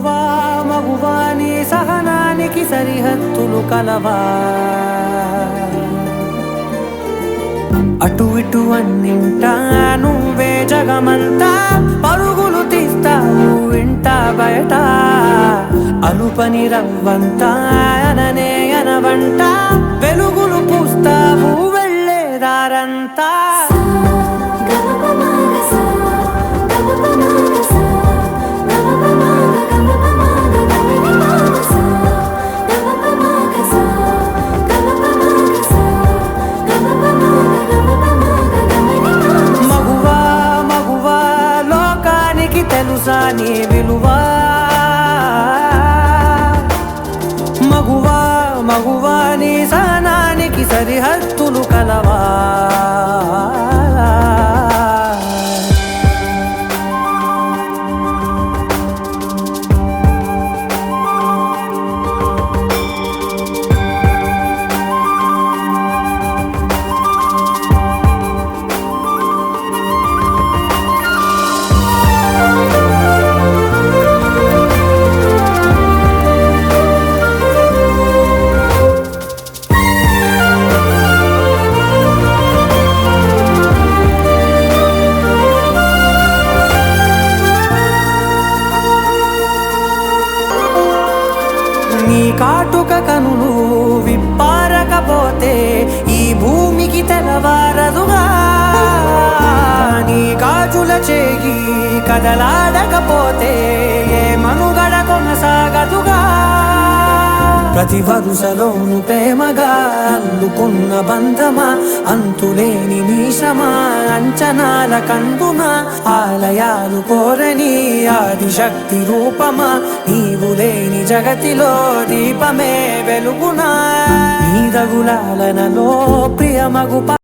మగువా మగువా నీ సహనానికి సరిహద్దులు కలవా అటు ఇటు అన్నింటా నువ్వే జగమంతా పరుగులు తీస్తావు ఇంట బయట అలుపని రవ్వంతా అననే అనవంట వెలుగులు పూస్తావు వెళ్ళేదారంతా మగువా మగువా లోకానికి తెలుసా నీ విలువా మగువా మగువా నీ సహనానికి సరిహద్దులు కలవా నీ కాటుక కనులు విప్పారకపోతే ఈ భూమికి తెలవారదుగా నీ గాజుల చేయి కదలాడకపోతే ఏ మనుగడ కొనసాగదుగా ప్రతి వరుసలోను ప్రేమగా అల్లుకున్న బంధమా అంతులేని నీశమా అంచనాల కందున ఆలయాలు కోరని ఆదిశక్తి రూపమా నీవు లేని జగతిలో దీపమే వెలుగునా నీ రగులాలనలో ప్రియమగు